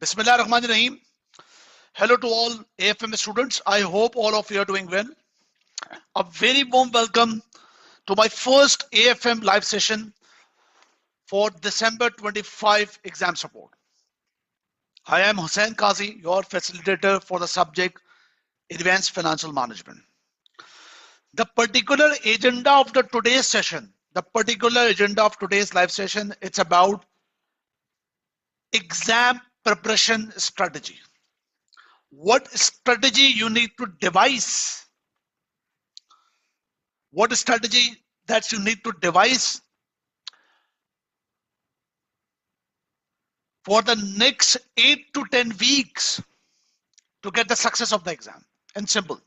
Bismillah Rahman Rahim. Hello to all AFM students. I hope all of you are doing well. A very warm welcome to my first AFM live session for December 25 exam support. I am Hussain Qazi, your facilitator for the subject Advanced Financial Management. The particular agenda of today's session, live session, it's about exam preparation strategy. What strategy you need to devise? What strategy that you need to devise for the next 8 to 10 weeks to get the success of the exam? And simple.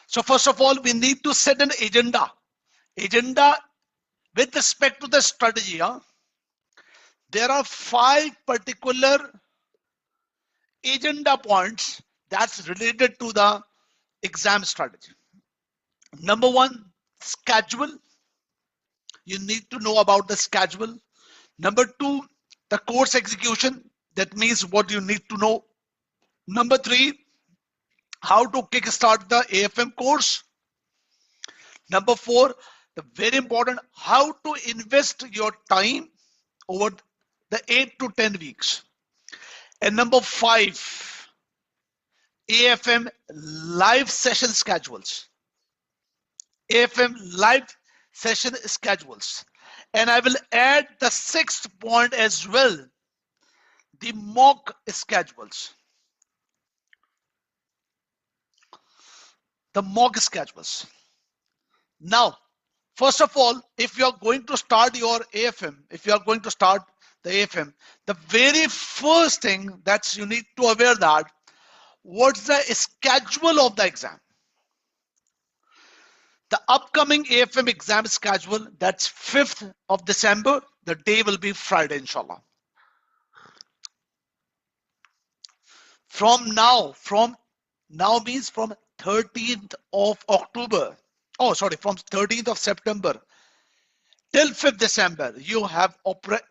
So first of all, we need to set an agenda. Agenda with respect to the strategy. There are 5 particular agenda points that's related to the exam strategy. Number 1, schedule. You need to know about the schedule. Number 2, the course execution. That means what you need to know. Number 3, how to kickstart the AFM course. Number 4, the very important, how to invest your time over the 8 to 10 weeks. And number 5, AFM live session schedules. AFM live session schedules. And I will add the 6th point as well, the mock schedules. The mock schedules. Now, first of all, if you are going to start your AFM, the very first thing that you need to aware that what's the schedule of the exam. The upcoming AFM exam schedule, that's 5th of December. The day will be Friday, inshallah. From now means from 13th of October. Oh, sorry, from 13th of September till 5th December, you have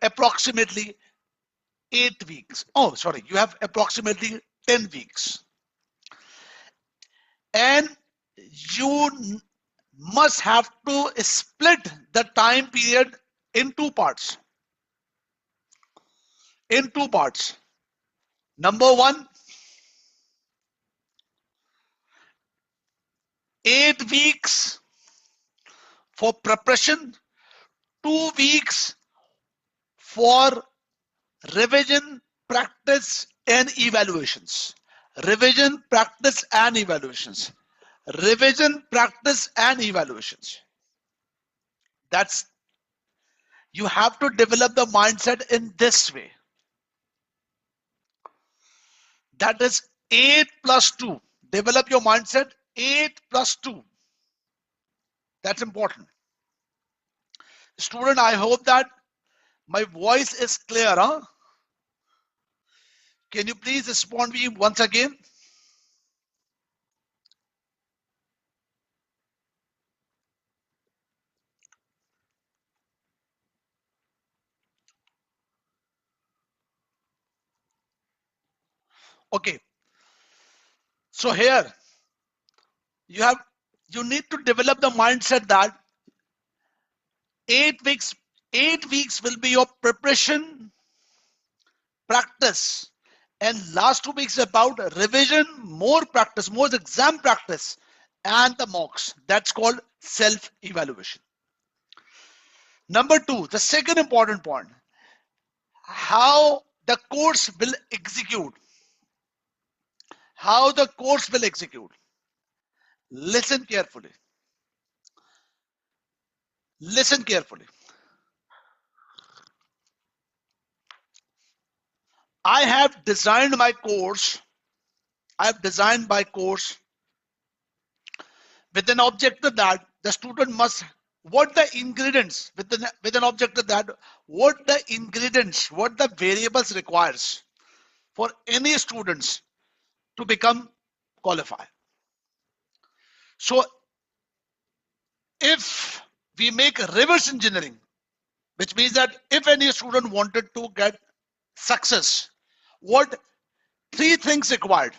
approximately 8 weeks. Oh, sorry, you have approximately 10 weeks. And you must have to split the time period in 2 parts. Number 1, 8 weeks for preparation, 2 weeks for revision, practice and evaluations. Revision, practice and evaluations. That's, you have to develop the mindset in this way. That is 8 plus 2. Develop your mindset 8 plus 2. That's important. Student, I hope that my voice is clear. Can you please respond me once again? Okay. So here you need to develop the mindset that 8 weeks will be your preparation, practice, and last 2 weeks about revision, more practice, more exam practice, and the mocks. That's called self-evaluation. Number 2, the second important point, how the course will execute. Listen carefully. I have designed my course. With an objective that the student must, what the variables requires for any students to become qualified. So if we make reverse engineering, which means that if any student wanted to get success, what three things required?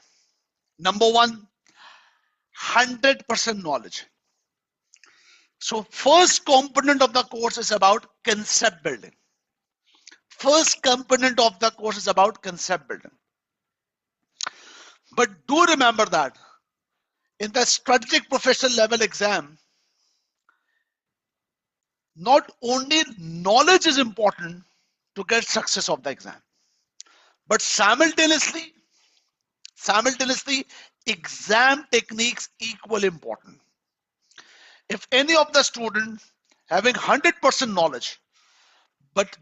Number one, 100% knowledge. So first component of the course is about concept building. First component of the course is about concept building. But do remember that in the strategic professional level exam, not only knowledge is important to get success of the exam, but simultaneously exam techniques equally important. If any of the students having 100% knowledge but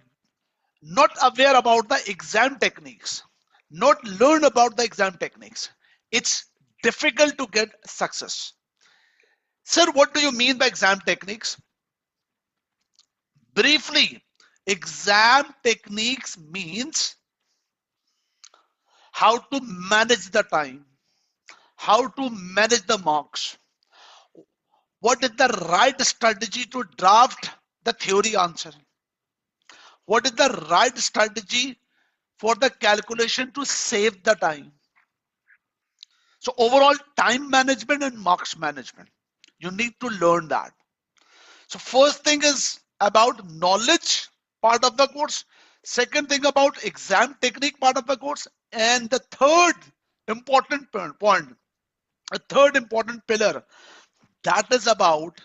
not aware about the exam techniques, not learn about the exam techniques, it's difficult to get success. Sir, what do you mean by exam techniques? Briefly, exam techniques means how to manage the time, how to manage the marks, what is the right strategy to draft the theory answer, what is the right strategy for the calculation to save the time. So overall time management and marks management, you need to learn that. So first thing is about knowledge part of the course, second thing about exam technique part of the course, and the third important point, a third important pillar, that is about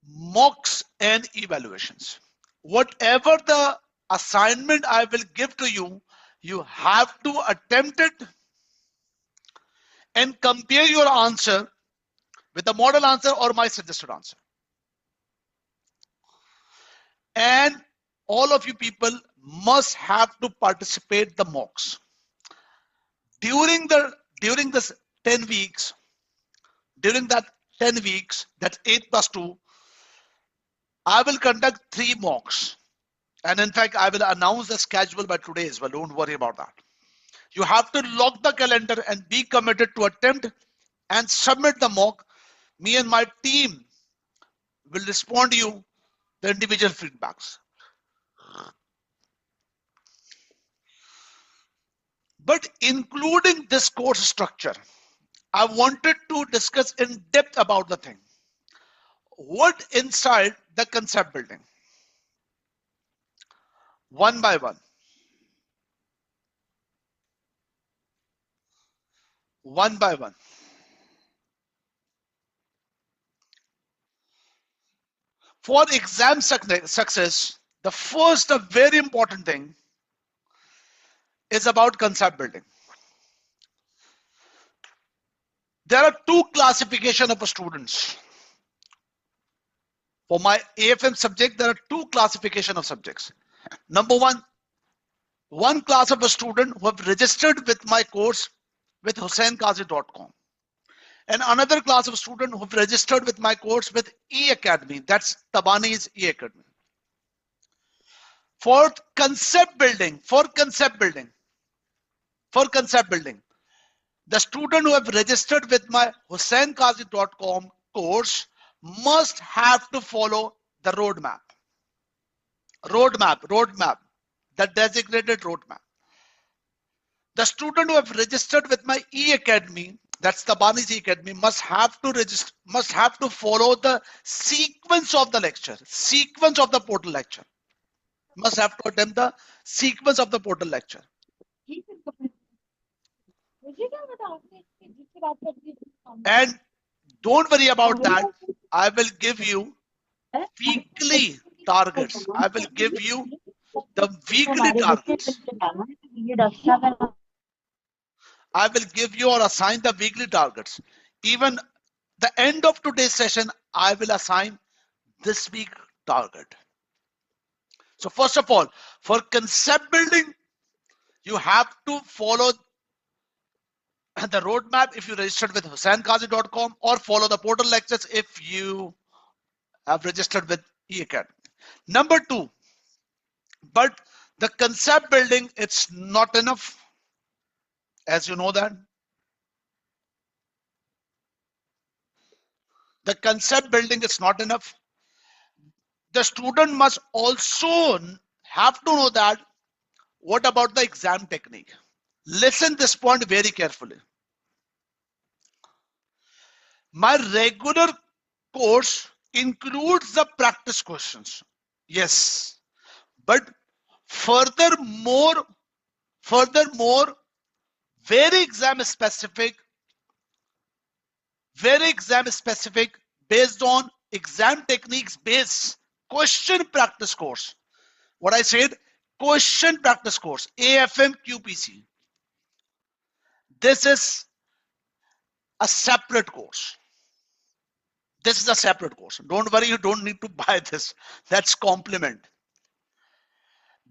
mocks and evaluations. Whatever the assignment I will give to you, you have to attempt it and compare your answer with the model answer or my suggested answer. And all of you people must have to participate the mocks. During this 10 weeks, during that 10 weeks, that's 8 plus 2, I will conduct 3 mocks. And in fact, I will announce the schedule by today as well. Don't worry about that. You have to lock the calendar and be committed to attempt and submit the mock. Me and my team will respond to you the individual feedbacks. But including this course structure, I wanted to discuss in depth about the thing. What inside the concept building? One by one. One by one. For exam success, the first, a very important thing is about concept building. There are 2 classifications of students. For my AFM subject, there are 2 classifications of subjects. Number one class of a student who have registered with my course with HussaiNQazi.com. And another class of student who have registered with my course with E-Academy. That's Tabani's E-Academy. For concept building, the student who have registered with my HussaiNQazi.com course must have to follow the roadmap. The designated roadmap. The student who have registered with my E-Academy, that's Tabani's E-Academy, must have to follow the sequence of the lecture, sequence of the portal lecture. Must have to attempt the sequence of the portal lecture. And don't worry about that. I will give you weekly targets. I will give you the weekly targets. I will give you or assign the weekly targets. Even the end of today's session, I will assign this week target. So first of all, for concept building, you have to follow the roadmap if you registered with HussaiNQazi.com, or follow the portal lectures if you have registered with E-Academy. Number 2, but the concept building, it's not enough. As you know that. The concept building is not enough. The student must also have to know that What about the exam technique? Listen this point very carefully. My regular course includes the practice questions. Yes, but furthermore, very exam specific based on exam techniques based question practice course. What I said, question practice course, AFM QPC. This is a separate course. This is a separate course. Don't worry, you don't need to buy this. That's complement.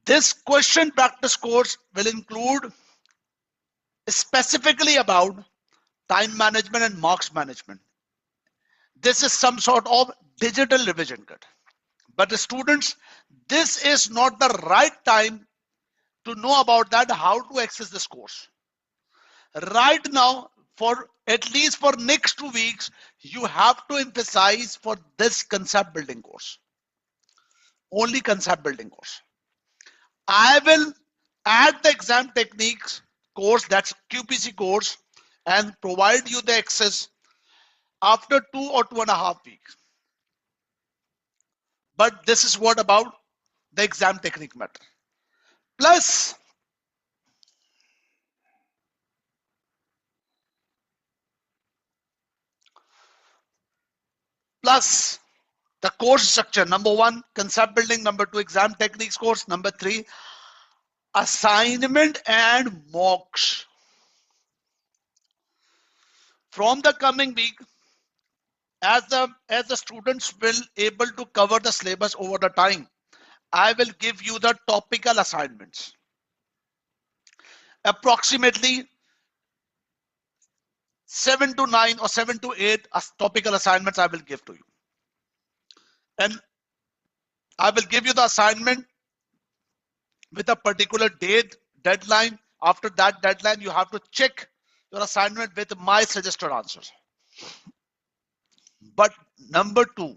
This question practice course will include specifically about time management and marks management. This is some sort of digital revision kit. But the students, this is not the right time to know about that, how to access this course. Right now, for at least for next 2 weeks, you have to emphasize for this concept building course. Only concept building course. I will add the exam techniques course, that's QPC course, and provide you the access after 2 or 2.5 weeks. But this is what about the exam technique matter. Plus, the course structure. Number 1, concept building. Number 2, exam techniques course. Number 3, assignment and mocks. From the coming week, as the students will able to cover the syllabus over the time, I will give you the topical assignments. Approximately 7 to 9 or 7 to 8 topical assignments I will give to you. And I will give you the assignment with a particular date, deadline. After that deadline, you have to check your assignment with my suggested answers. But number 2,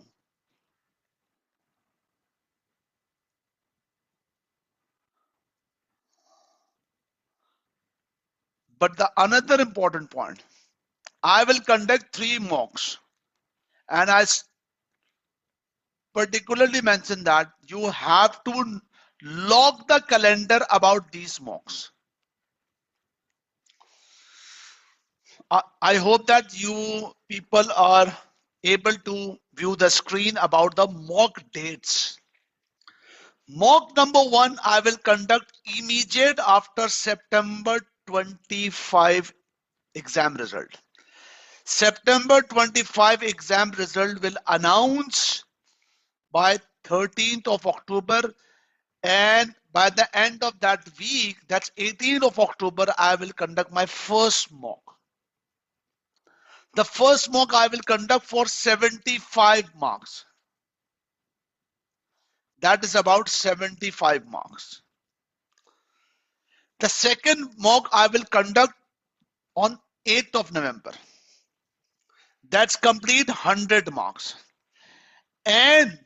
but the another important point, I will conduct 3 mocks, and I particularly mention that you have to log the calendar about these mocks. I hope that you people are able to view the screen about the mock dates. Mock number 1, I will conduct immediate after September 25 exam result. September 25 exam result will announce by 13th of October, and by the end of that week, that's 18th of October, I will conduct my first mock. The first mock I will conduct for 75 marks. That is about 75 marks. The second mock I will conduct on 8th of November. That's complete 100 marks. And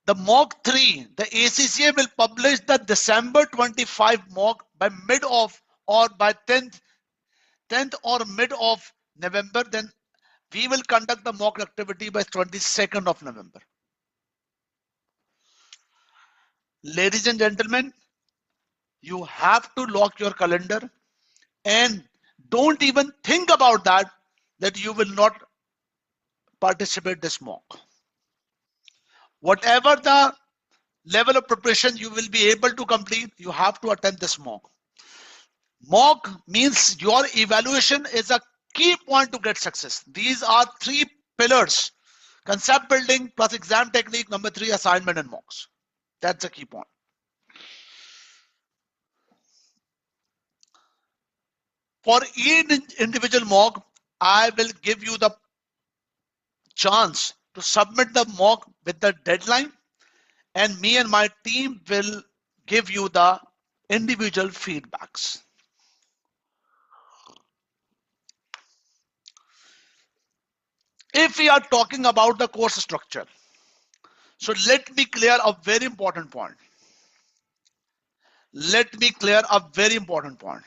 the mock 3, the ACCA will publish the December 25 mock by mid of or by 10th or mid of November. Then we will conduct the mock activity by 22nd of November. Ladies and gentlemen, you have to lock your calendar and don't even think about that you will not participate this mock. Whatever the level of preparation you will be able to complete, you have to attend this mock. Mock means your evaluation is a key point to get success. These are 3 pillars: concept building plus exam technique, number 3, assignment and mocks. That's a key point. For each individual mock, I will give you the chance to submit the mock with the deadline, and me and my team will give you the individual feedbacks. If we are talking about the course structure, so let me clear a very important point. let me clear a very important point.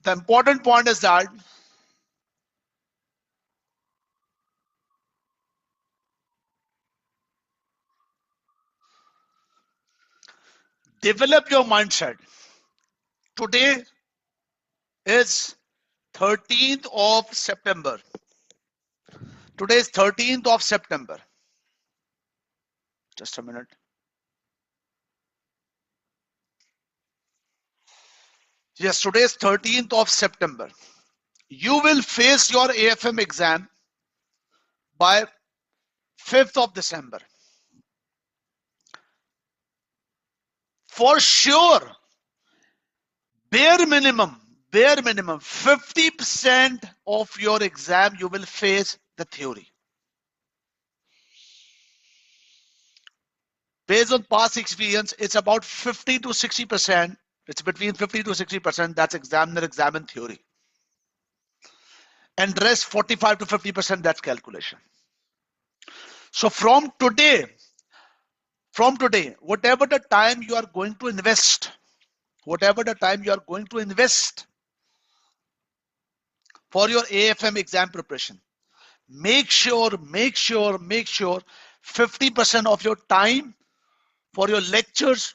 The important point is that develop your mindset. Today is 13th of September. Today is 13th of September. Just a minute. Yes, today is 13th of September. You will face your AFM exam by 5th of December. For sure, bare minimum, 50% of your exam you will face the theory. Based on past experience, it's about 50 to 60%. It's between 50 to 60%. That's examiner examine theory. And rest 45 to 50%, that's calculation. So from today, whatever the time you are going to invest, for your AFM exam preparation, make sure 50% of your time for your lectures,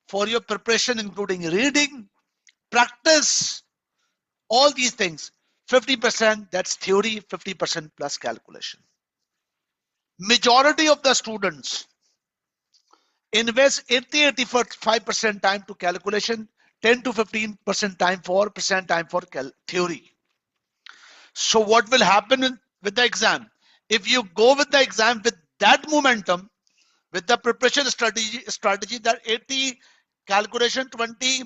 for your preparation, including reading, practice, all these things. 50% that's theory, 50% plus calculation. Majority of the students invest 80-85% time to calculation, 10 to 15% time for theory. So what will happen with the exam? If you go with the exam with that momentum, with the preparation strategy that 80 calculation, 20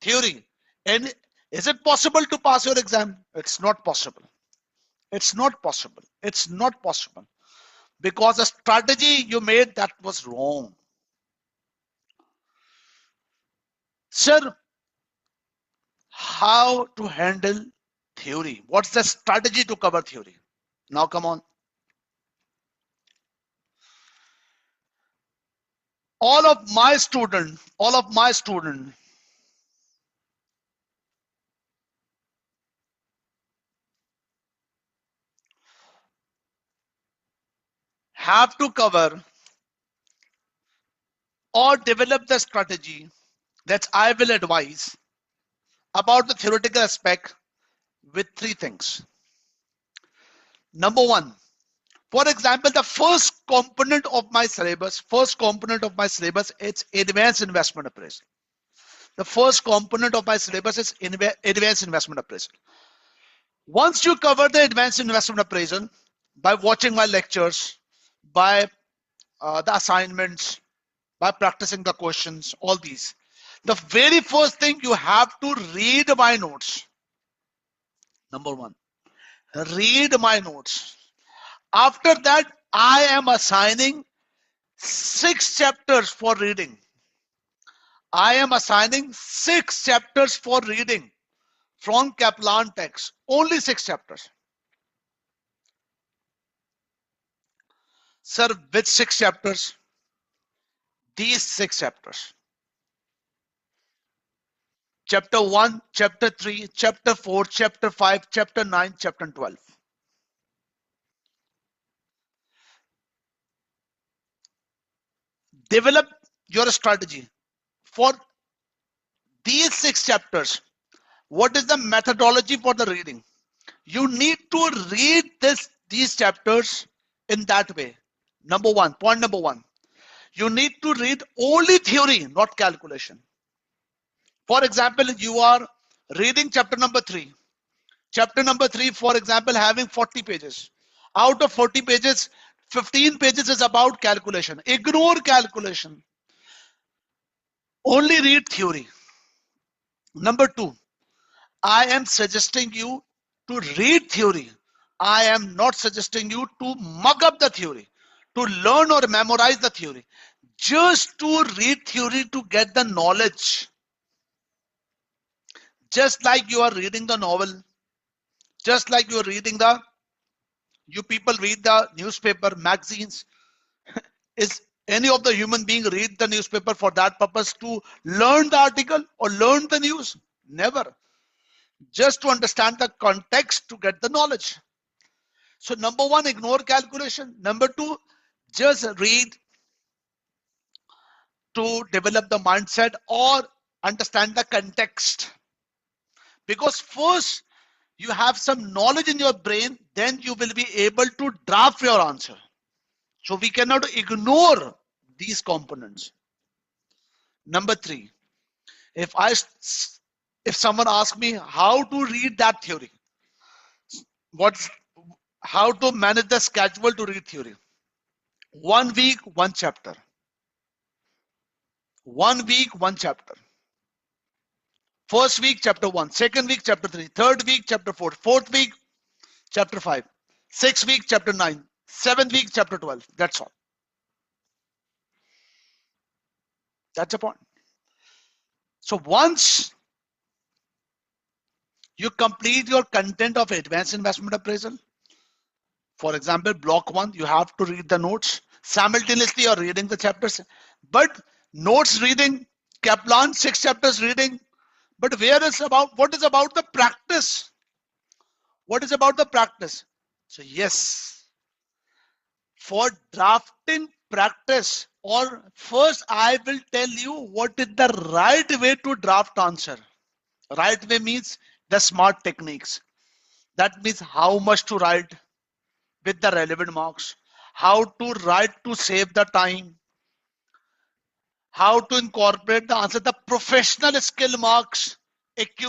theory, and is it possible to pass your exam? It's not possible. It's not possible. It's not possible. Because the strategy you made, that was wrong. Sir, how to handle theory? What's the strategy to cover theory? Now come on. All of my students have to cover or develop the strategy that I will advise about the theoretical aspect with three things. Number one, for example, the first component of my syllabus, it's advanced investment appraisal. The first component of my syllabus is advanced investment appraisal. Once you cover the advanced investment appraisal by watching my lectures, by the assignments, by practicing the questions, all these, the very first thing you have to read my notes. Number one, read my notes. After that, I am assigning 6 chapters for reading. I am assigning 6 chapters for reading from Kaplan text. Only 6 chapters. Sir, which 6 chapters? These 6 chapters. Chapter 1, Chapter 3, Chapter 4, Chapter 5, Chapter 9, Chapter 12. Develop your strategy for these 6 chapters. What is the methodology for the reading? You need to read these chapters in that way. Point number one, you need to read only theory, not calculation. For example, you are reading chapter number 3. Chapter number 3, for example, having 40 pages. Out of 40 pages, 15 pages is about calculation. Ignore calculation. Only read theory. Number 2, I am suggesting you to read theory. I am not suggesting you to mug up the theory, to learn or memorize the theory. Just to read theory to get the knowledge. Just like you are reading the novel, just like you are reading the You people read the newspaper, magazines. Is any of the human being read the newspaper for that purpose to learn the article or learn the news? Never. Just to understand the context to get the knowledge. So number one, ignore calculation. Number two, just read to develop the mindset or understand the context. Because first you have some knowledge in your brain, then you will be able to draft your answer. So we cannot ignore these components. Number three, if someone asks me how to read that theory, how to manage the schedule to read theory, 1 week, one chapter. 1 week, one chapter. First week, chapter 1. Second week, chapter 3. Third week, chapter 4. Fourth week, chapter 5. Sixth week, chapter 9. Seventh week, chapter 12. That's all. That's the point. So once you complete your content of advanced investment appraisal, for example, block 1, you have to read the notes. Simultaneously, you're reading the chapters. But notes reading, Kaplan, 6 chapters reading. But what is about the practice? What is about the practice? So yes, for drafting practice, or first I will tell you what is the right way to draft answer. Right way means the smart techniques. That means how much to write with the relevant marks, how to write to save the time, how to incorporate the answer, the professional skill marks,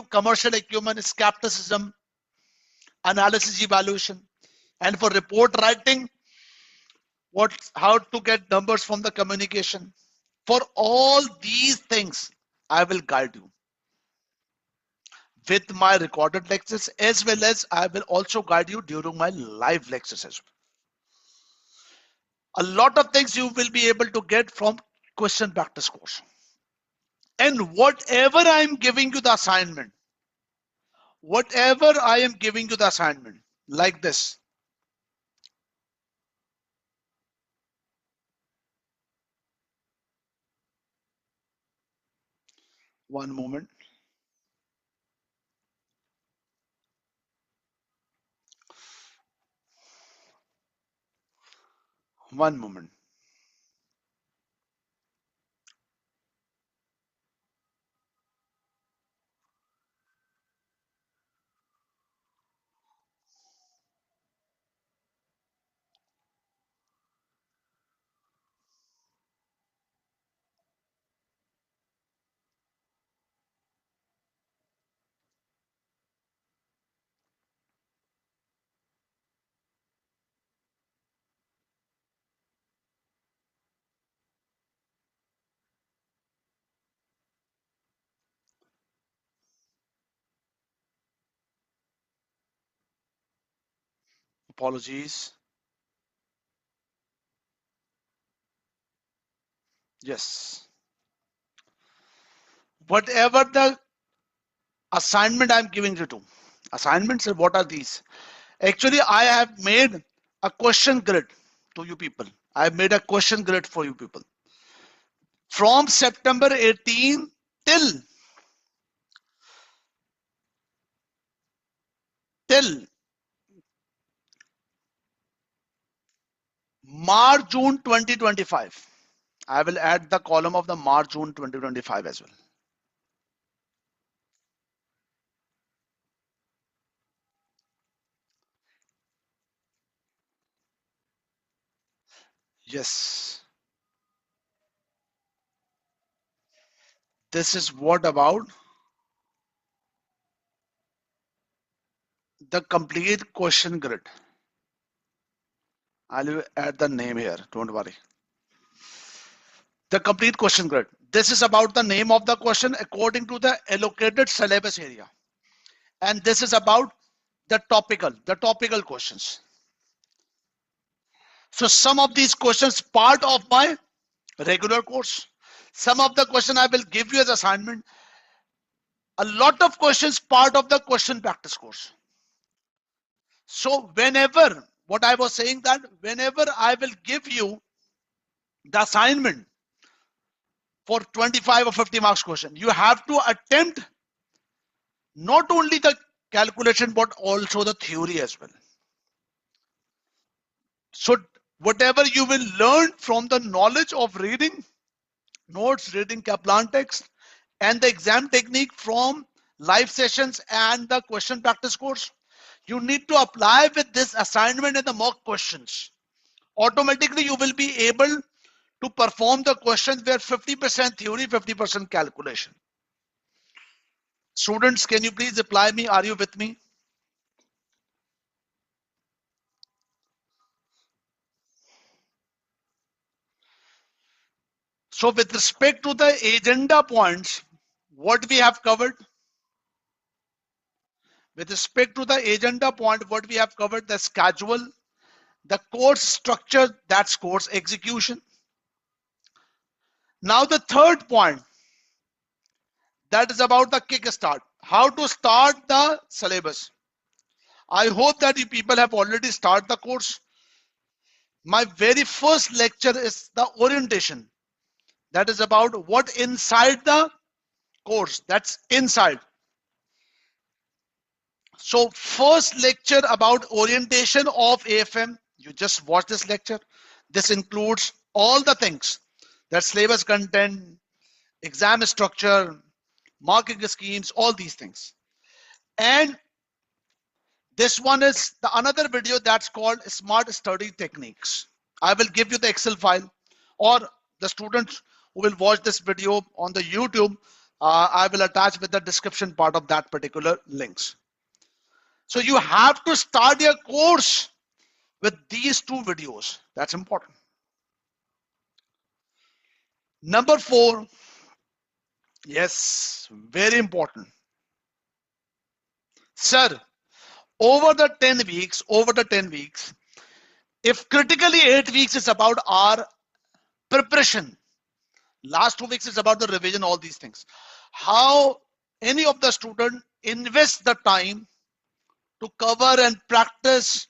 commercial acumen, skepticism, analysis, evaluation. And for report writing, how to get numbers from the communication. For all these things, I will guide you with my recorded lectures, as well as I will also guide you during my live lectures as well. A lot of things you will be able to get from question practice course. And whatever I am giving you the assignment, like this. One moment. One moment. Apologies. Yes. Whatever the assignment I'm giving you to. Assignments, what are these? Actually, I have made a question grid to you people. I have made a question grid for you people. From September 18 till March, June 2025. I will add the column of the March, June 2025 as well. Yes. This is what about the complete question grid. I'll add the name here, don't worry. The complete question grid. This is about the name of the question according to the allocated syllabus area. And this is about the topical questions. So some of these questions part of my regular course. Some of the question I will give you as assignment. A lot of questions part of the question practice course. So whenever what I was saying, that whenever I will give you the assignment for 25 or 50 marks question, you have to attempt not only the calculation but also the theory as well. So whatever you will learn from the knowledge of reading notes, reading Kaplan text, and the exam technique from live sessions and the question practice course, you need to apply with this assignment and the mock questions. Automatically you will be able to perform the questions where 50% theory, 50% calculation. Students, can you please reply me? Are you with me? So with respect to the agenda points, what we have covered? With respect to the agenda point, what we have covered: the schedule, the course structure, that's course execution. Now the third point, that is about the kickstart, how to start the syllabus. I hope that you people have already started the course. My very first lecture is the orientation. That is about what inside the course, that's inside. So first lecture about orientation of AFM, you just watch this lecture. This includes all the things, that syllabus content, exam structure, marking schemes, all these things. And this one is the another video that's called Smart Study Techniques. I will give you the Excel file, or the students who will watch this video on the YouTube, I will attach with the description part of that particular links. So you have to start your course with these two videos. That's important. Number 4, yes, very important. Sir, over the 10 weeks, if critically 8 weeks is about our preparation, last 2 weeks is about the revision, all these things. How any of the student invest the time to cover and practice,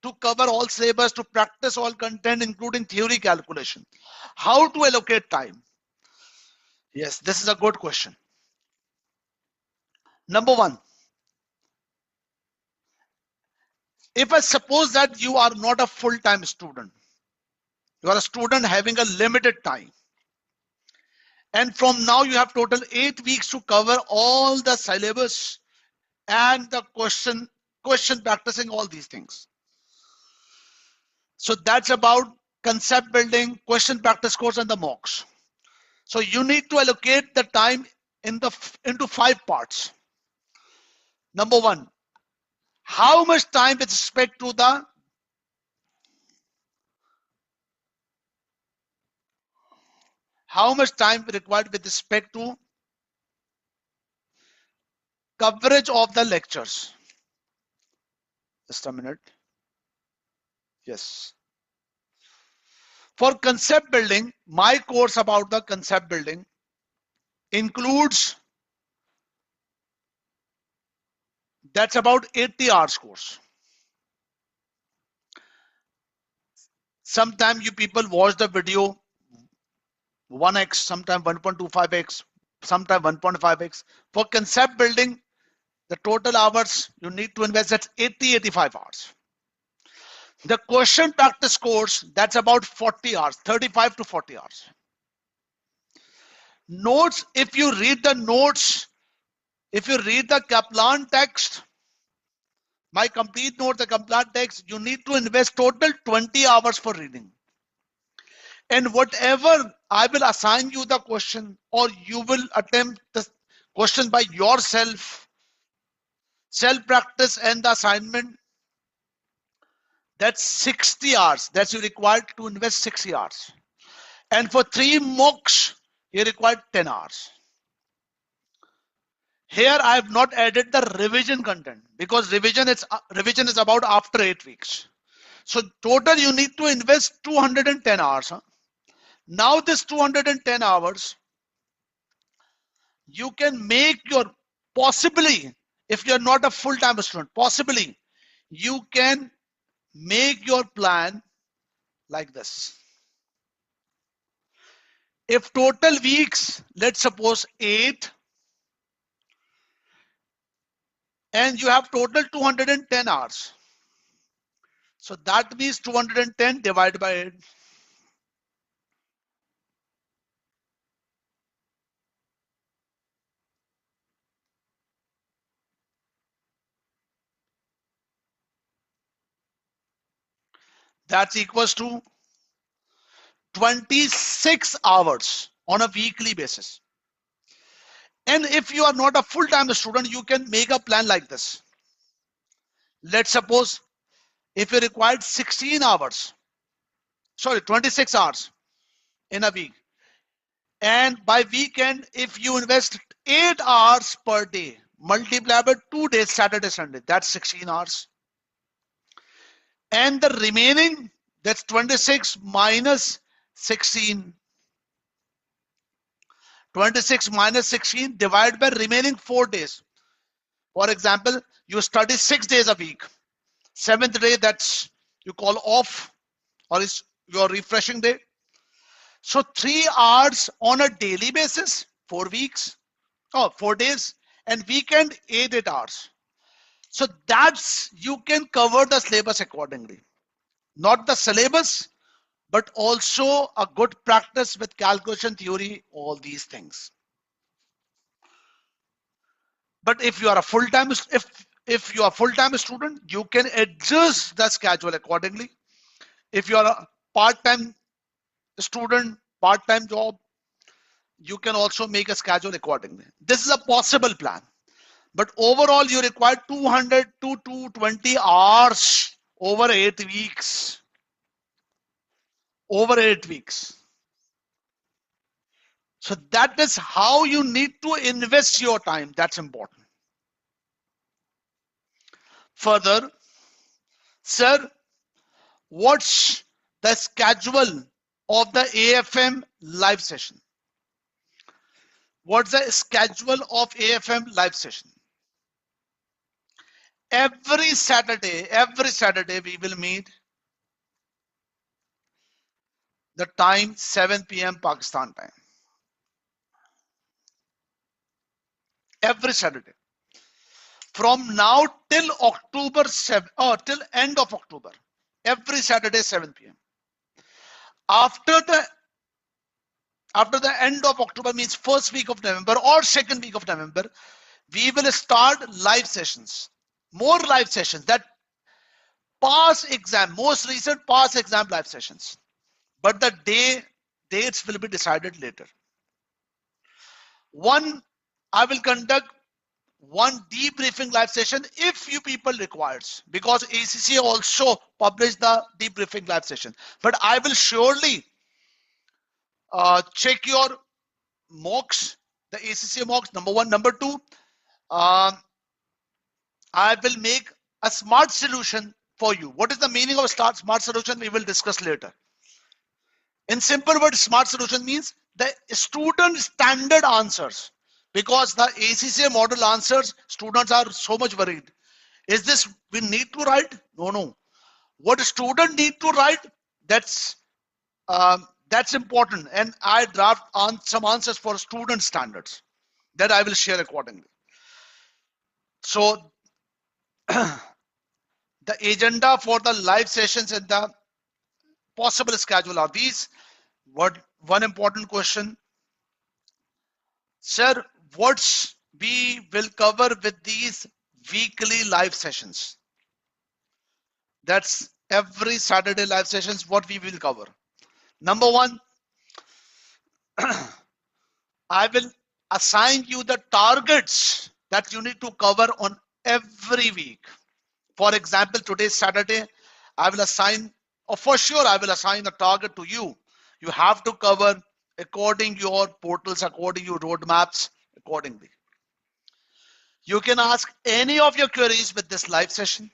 to cover all syllabus, to practice all content, including theory calculation. How to allocate time? Yes, this is a good question. Number 1, if I suppose that you are not a full-time student, you are a student having a limited time, and from now you have total 8 weeks to cover all the syllabus and the question practicing, all these things. So that's about concept building, question practice course, and the mocks. So you need to allocate the time into 5 parts. Number 1, how much time with respect to the required with respect to coverage of the lectures. Just a minute. Yes. For concept building, my course about the concept building includes, that's about 80 hours course. Sometimes you people watch the video 1x, sometimes 1.25x, sometimes 1.5x. For concept building, the total hours you need to invest, that's 85 hours. The question practice course, that's about 40 hours, 35 to 40 hours. Notes, if you read the notes, if you read the Kaplan text, my complete note, the Kaplan text, you need to invest total 20 hours for reading. And whatever I will assign you the question, or you will attempt the question by yourself, self-practice and the assignment, that's 60 hours. That's you required to invest 60 hours. And for 3 mocks, you required 10 hours. Here I have not added the revision content, because revision is about after 8 weeks. So total you need to invest 210 hours. Now this 210 hours, you can make your, possibly, if you're not a full-time student, possibly you can make your plan like this. If total weeks, let's suppose 8, and you have total 210 hours. So that means 210 divided by 8. That's equals to 26 hours on a weekly basis. And if you are not a full-time student, you can make a plan like this. Let's suppose if you required 16 hours, sorry, 26 hours in a week. And by weekend, if you invest 8 hours per day, multiply by 2 days, Saturday, Sunday, that's 16 hours. And the remaining, that's 26 minus 16. 26 minus 16 divided by remaining 4 days. For example, you study 6 days a week. 7th day, that's you call off, or is your refreshing day. So 3 hours on a daily basis, 4 weeks, 4 days, and weekend 8 hours. So that's, you can cover the syllabus accordingly. Not the syllabus, but also a good practice with calculation theory, all these things. But if you are a full-time, if you are a full-time student, you can adjust the schedule accordingly. If you are a part-time student, part-time job, you can also make a schedule accordingly. This is a possible plan. But overall, you require 200 to 220 hours over 8 weeks. Over 8 weeks. So that is how you need to invest your time. That's important. Further, sir, what's the schedule of the AFM live session? What's the schedule of AFM live session? Every Saturday we will meet. The time 7 p.m. Pakistan time. Every Saturday. From now till October 7, or till end of October. Every Saturday 7 p.m. After the end of October, means first week of November or second week of November, we will start live sessions. More live sessions, that past exam, most recent past exam live sessions. But the dates will be decided later. I will conduct one debriefing live session if you people requires, because ACCA also published the debriefing live session. But I will surely check your mocks, the ACCA mocks, number one. Number two, I will make a smart solution for you. What is the meaning of smart solution? We will discuss later. In simple words, smart solution means the student standard answers. Because the ACCA model answers, students are so much worried. Is this we need to write? No. What student need to write, that's important. And I draft on some answers for student standards that I will share accordingly. So the agenda for the live sessions and the possible schedule are these. One important question, sir, what we will cover with these weekly live sessions? That's every Saturday live sessions, what we will cover. Number one, I will assign you the targets that you need to cover on every week. For example, today's Saturday, I will assign, or for sure, I will assign a target to you. You have to cover according your portals, according your roadmaps, accordingly. You can ask any of your queries with this live session,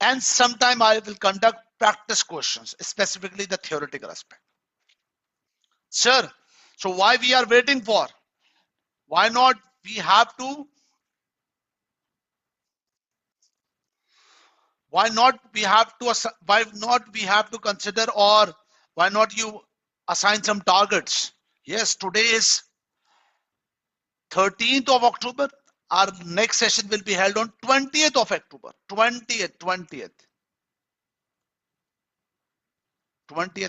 and sometime I will conduct practice questions, specifically the theoretical aspect. Sir, so why we are waiting for? Why not we have to Why not we have to consider, or why not you assign some targets? Yes, today is 13th of October. Our next session will be held on 20th of October. 20th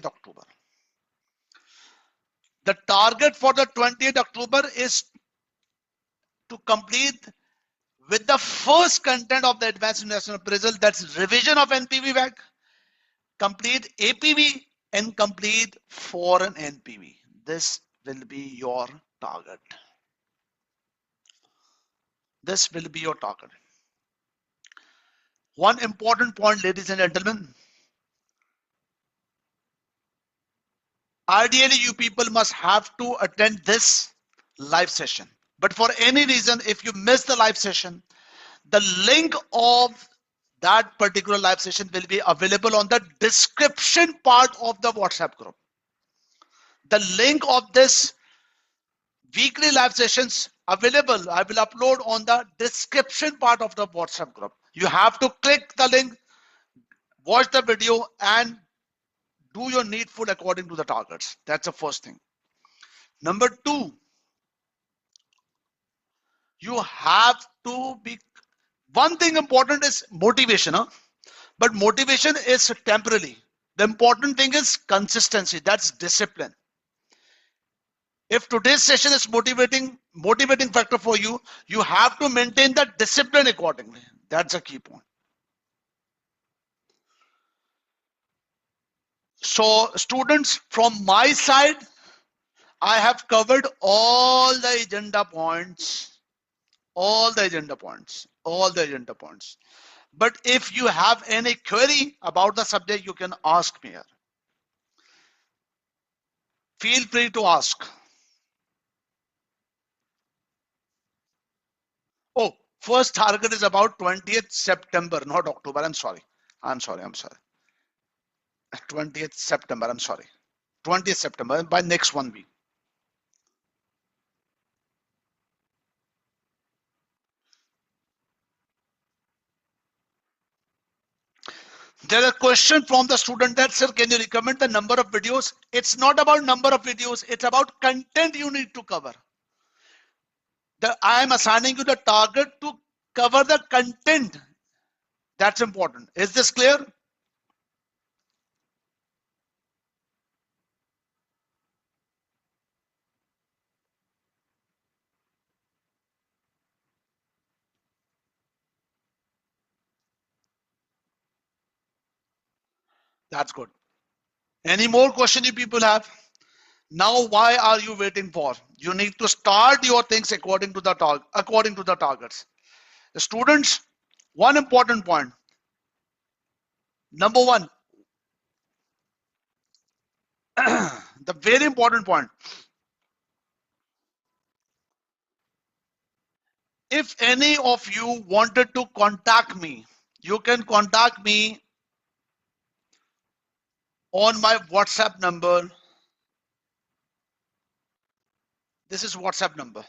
October. The target for the 20th October is to complete with the first content of the Advanced International Appraisal, that's revision of NPV WAC, complete APV, and complete foreign NPV. This will be your target. This will be your target. One important point, ladies and gentlemen. Ideally, you people must have to attend this live session. But for any reason, if you miss the live session, the link of that particular live session will be available on the description part of the WhatsApp group. The link of this weekly live sessions available, I will upload on the description part of the WhatsApp group. You have to click the link, watch the video, and do your needful according to the targets. That's the first thing. Number two, you have to be, one thing important is motivation, huh? But motivation is temporary. The important thing is consistency. That's discipline. If today's session is motivating factor for you, you have to maintain that discipline accordingly. That's a key point. So students, from my side, I have covered all the agenda points. But if you have any query about the subject, you can ask me here. Feel free to ask. Oh, first target is about 20th September, not October. I'm sorry. 20th September, I'm sorry. 20th September, by next 1 week. There is a question from the student that, sir, can you recommend the number of videos? It's not about number of videos. It's about content you need to cover. I am assigning you the target to cover the content. That's important. Is this clear? That's good. Any more question you people have? Now, why are you waiting for? You need to start your things according to the targets. The students, one important point. Number one, the very important point. If any of you wanted to contact me, you can contact me on my WhatsApp number. This is WhatsApp number.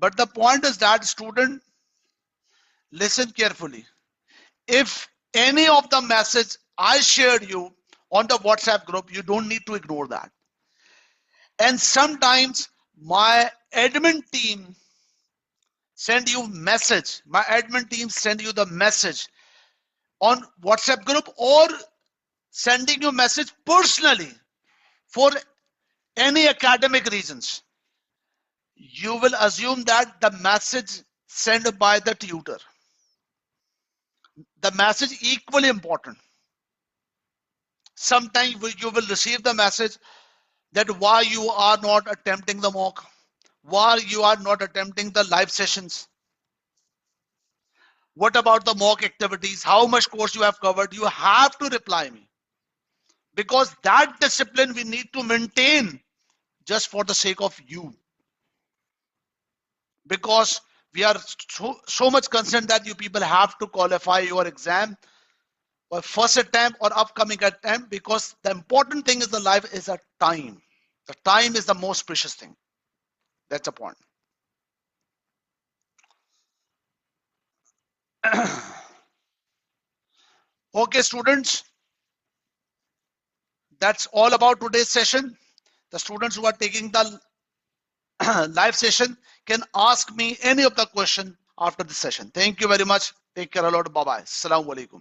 But the point is that, student, listen carefully. If any of the message I shared you on the WhatsApp group, you don't need to ignore that. And sometimes my admin team send you message. My admin team send you the message on WhatsApp group, or sending you message personally for any academic reasons. You will assume that the message sent by the tutor. The message equally important. Sometimes you will receive the message that why you are not attempting the mock, why you are not attempting the live sessions. What about the mock activities? How much course you have covered? You have to reply me, because that discipline we need to maintain just for the sake of you. Because we are so much concerned that you people have to qualify your exam or first attempt or upcoming attempt, because the important thing is the life is a time. The time is the most precious thing. That's the point. Okay, students, that's all about today's session. The students who are taking the live session can ask me any of the question after the session. Thank you very much. Take care a lot. Bye bye. Assalamu alaikum.